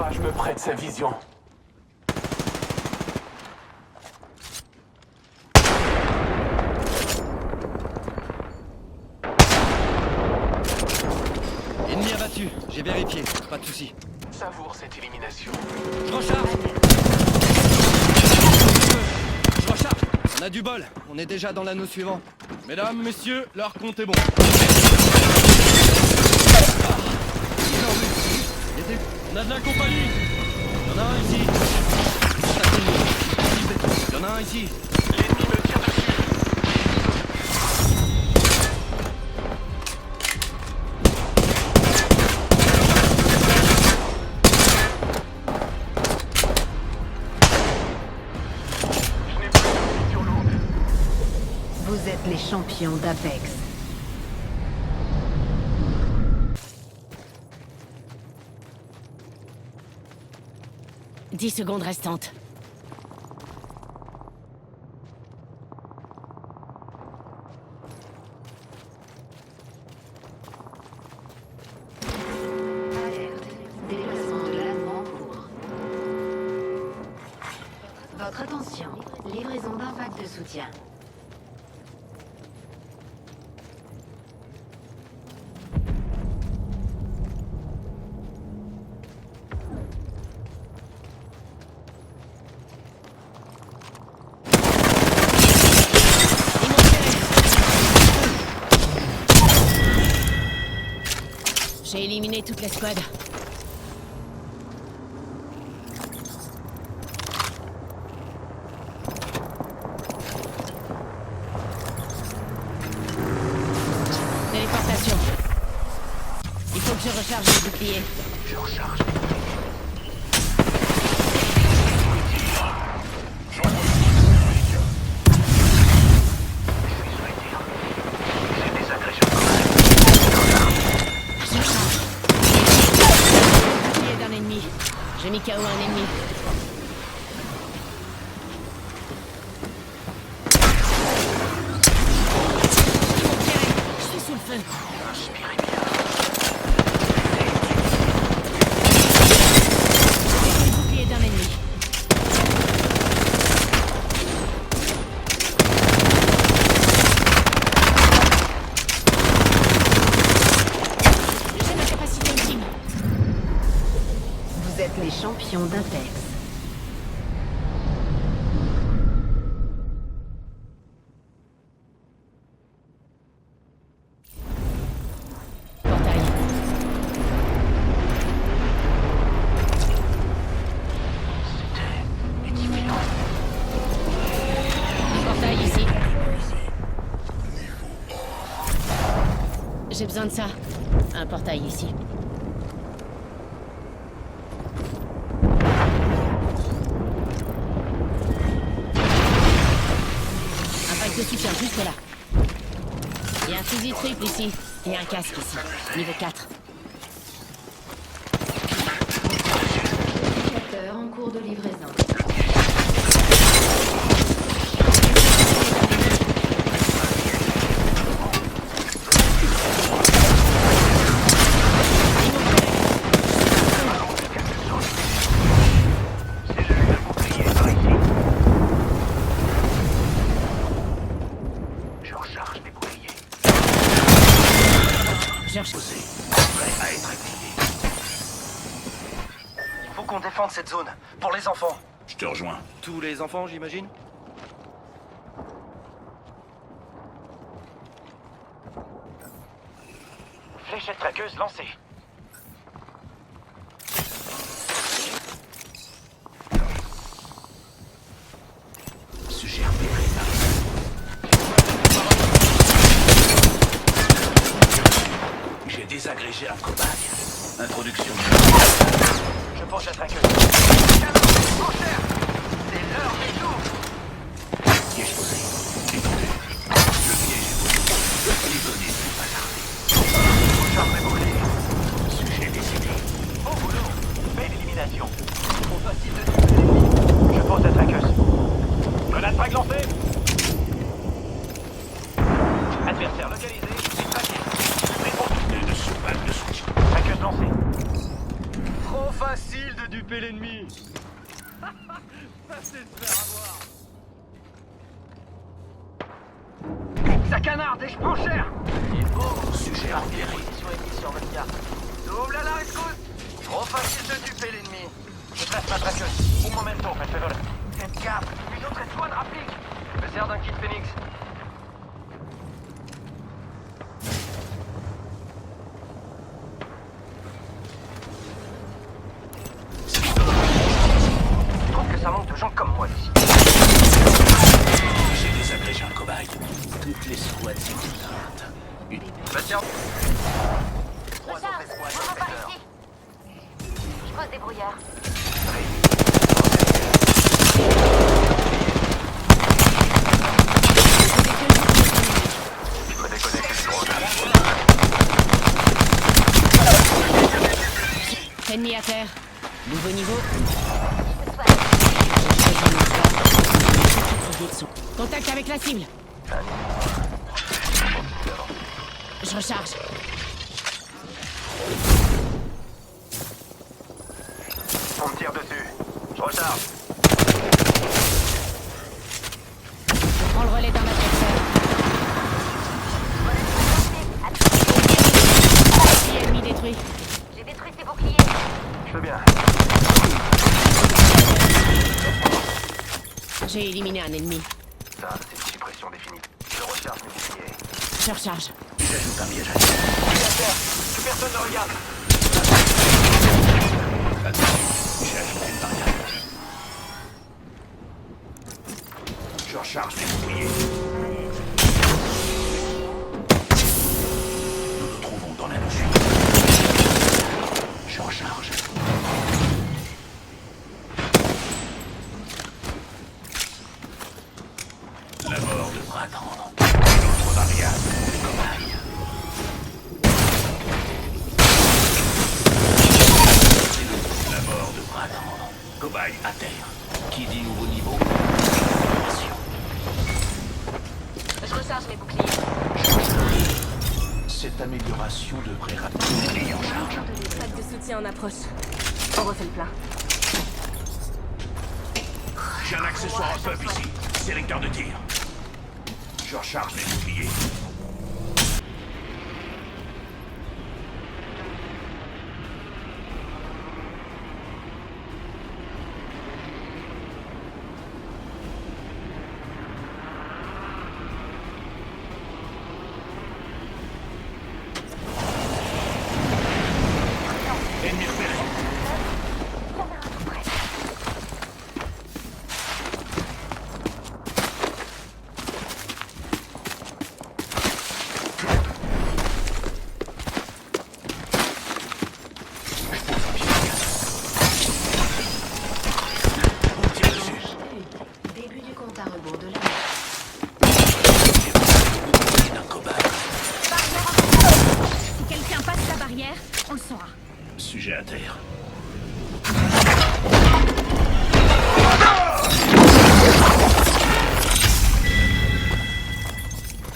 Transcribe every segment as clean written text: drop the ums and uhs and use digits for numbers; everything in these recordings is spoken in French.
L'équipage me prête sa vision. Ennemi abattu, j'ai vérifié, pas de soucis. Savoure cette élimination. Je recharge. Je recharge. On a du bol, on est déjà dans l'anneau suivant. Mesdames, messieurs, leur compte est bon. On a de la compagnie. Il y en a un ici. Il y en a un ici. L'ennemi me tire dessus. Je n'ai plus de vision lourde. Vous êtes les champions d'Apex. « 10 secondes restantes. Alerte. Déplacement de l'allemand en cours. Votre attention. Livraison d'un pack de soutien. J'ai éliminé toute l'escouade. Téléportation. Il faut que je recharge le bouclier. Je recharge. J'ai des agressions. Bouclier d'un ennemi. J'ai mis KO un ennemi. Je suis sous le feu. Inspirez bien. Le bouclier d'un ennemi. J'ai ma capacité ultime. Vous êtes les champions d'Apex. Portail. C'était édifiant. Portail ici. J'ai besoin de ça. Un portail ici. Un pack de soutien juste là. Il y a un fusil triple ici. Et un casque ici. Niveau 4. Capteur en cours de livraison. Cellule de bouclier par ici. Je recharge mes boucliers. Je cherche. Prêt à être activé. Il faut qu'on défende cette zone. Pour les enfants. Je te rejoins. Tous les enfants, j'imagine. Fléchette traqueuse lancée. Sujet repéré. J'ai désagrégé un cobaye. Introduction. Je penche la traqueuse. C'est l'heure des tours. Piège posé. Détendu. Le piège est posé. Les données ne sont pas tardées. Recharge mes boucliers. Sujet décédé. Bon boulot. Belle élimination. Trop facile de tuer. Je pose la traqueuse. Grenade frag lancée. Adversaire localisé. Traqué. Répondu de ce balle de soutien. Traqueuse lancée. Trop facile. facile de duper l'ennemi. Passez se faire avoir. Ça canarde et je prends cher. Il est beau. Sujet repéré. Position ennemie sur votre carte. Double à la écoute. Trop facile de duper l'ennemi. Je place ma traqueuse. Un momento, per favore. Faites gaffe. Une autre étoile rapplique. Je me sers d'un kit Phoenix. Je trouve que ça manque de gens comme moi ici. J'ai désagrégé un cobaye. Toutes les squads sont éteintes. Une... Tiens. Trois Richard, autres escouades maman par secteur. ici. Je pose des brouillards. Je peux déconnecter le drone. Ennemi à terre. Nouveau niveau. Contact avec la cible. Je recharge. On me tire dessus. Je recharge. Je prends le relais d'un adversaire. Ennemi détruit. J'ai détruit ses boucliers. Je veux bien. J'ai éliminé un ennemi. Ça, c'est une suppression définie. Je recharge mes boucliers. Je recharge. J'ajoute un piège à Que personne ne regarde. J'ai ajouté une variable. Je recharge mes boucliers. Nous nous trouvons dans la notion. Je recharge. La mort devra attendre. Une autre variable. Cobaye. La mort devra attendre. Cobaye à terre. Qui dit nouveau niveau? Amélioration. Je recharge mes boucliers. Cette amélioration devrait rapidement en charge. Sac de soutien en approche. On refait le plein. J'ai un accessoire en puff ici. Sélecteur de tir. Je recharge mes boucliers. Ennemi repéré. Tire dessus. Début du compte à rebours de la J'ai d'un cobaye. Si quelqu'un passe la barrière, on le saura. Sujet à terre.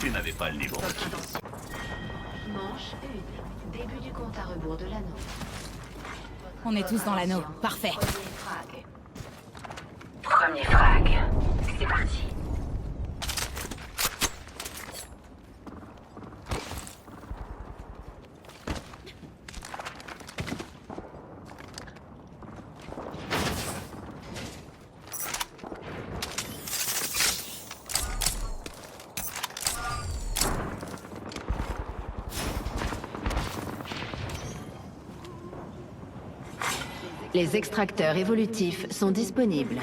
Tu n'avais pas le niveau. manche 1. Début du compte à rebours de l'anneau. On est tous dans l'anneau. Parfait. Premier frag. C'est parti. Les extracteurs évolutifs sont disponibles.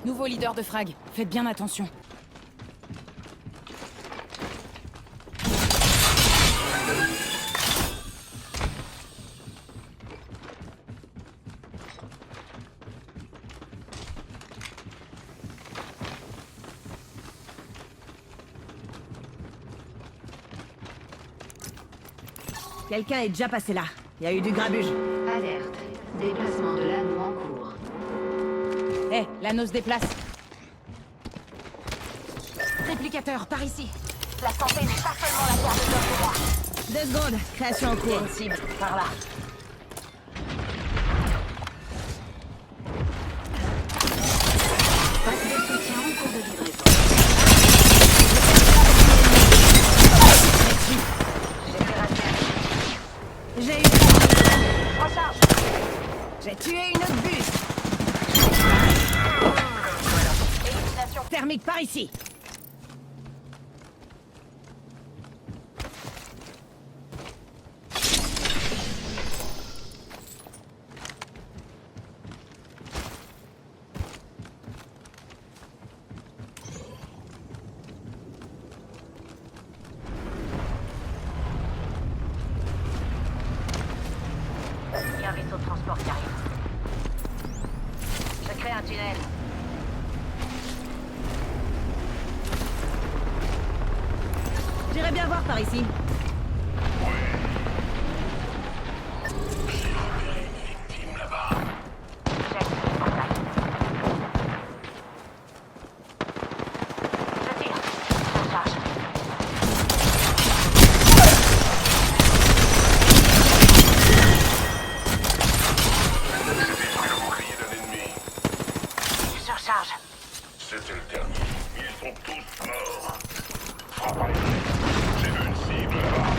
Nouveau leader de frag. Faites bien attention. Quelqu'un est déjà passé là. Il y a eu du grabuge. Alerte. Déplacement de l'anneau en cours. Hé, l'anneau se déplace. Réplicateur, par ici. La santé n'est pas seulement la terre de l'homme de moi. 2 secondes. Création en Il y a cours. une cible, par là. Pack de soutien en cours de livraison. J'ai eu... J'ai tué une autre buse. Thermique par ici. Il y a un vaisseau de transport qui arrive. Je crée un tunnel. J'irai bien voir par ici. Je tire. Je charge. Le bouclier de l'ennemi. Je recharge. C'était le dernier. Ils sont tous morts. Frappe à l'ennemi. J'ai vu une cible là-bas.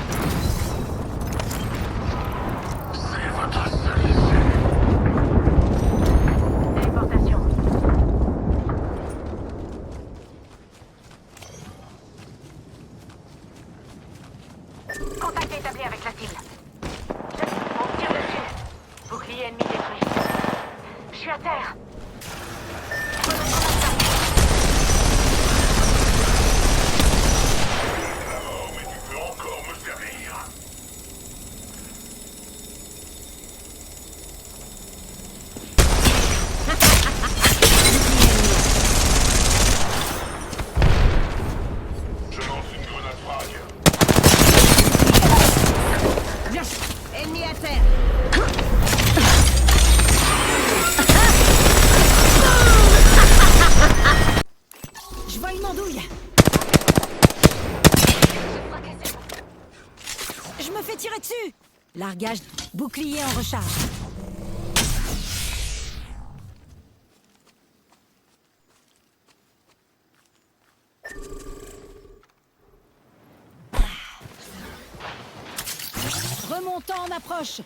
C'est votre seul essai. Téléportation. Contact établi avec la cible. On tire dessus. Bouclier ennemi détruit. Je suis à terre. La mort, mais tu peux encore me servir. Je lance une grenade frag. Yes. Ennemi à terre. Je vois une andouille. Je me fais tirer dessus. Largage, bouclier en recharge. Remontant en approche.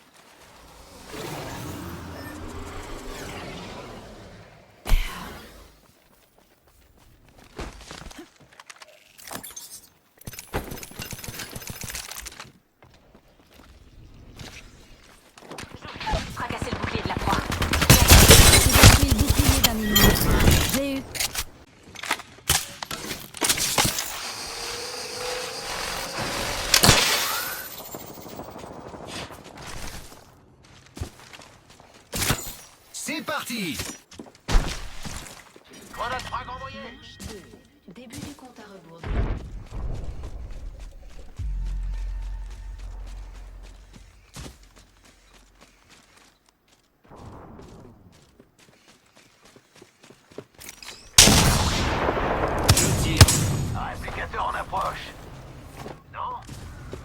Fracasser le bouclier de la proie. J'ai pris le bouclier d'un ennemi. J'ai eu. C'est parti! Grenade frag envoyée. Début du compte à rebours. Je tire. Un réplicateur en approche. Non.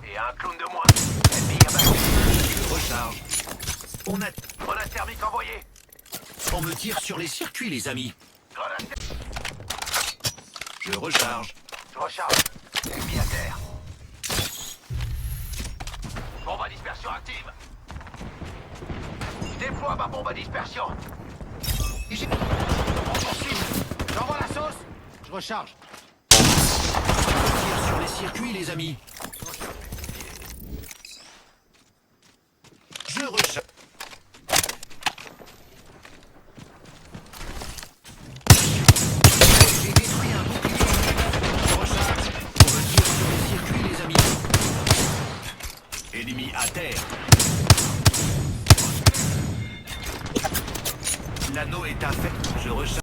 Et un clone de moins. Ennemi abattu. Je recharge. On a... Grenade thermique envoyée. On me tire sur les circuits, les amis. Grenade thermique. Je recharge. Je recharge. Ennemi à terre. Bombe à dispersion active. Je déploie ma bombe à dispersion. On poursuit. J'envoie la sauce. Je recharge. Je tire sur les circuits, les amis. Je recharge. J'ai détruit un bouclier. Je recharge. On me tire sur les circuits, les amis. Ennemi à terre. L'anneau est à fait. Je recharge.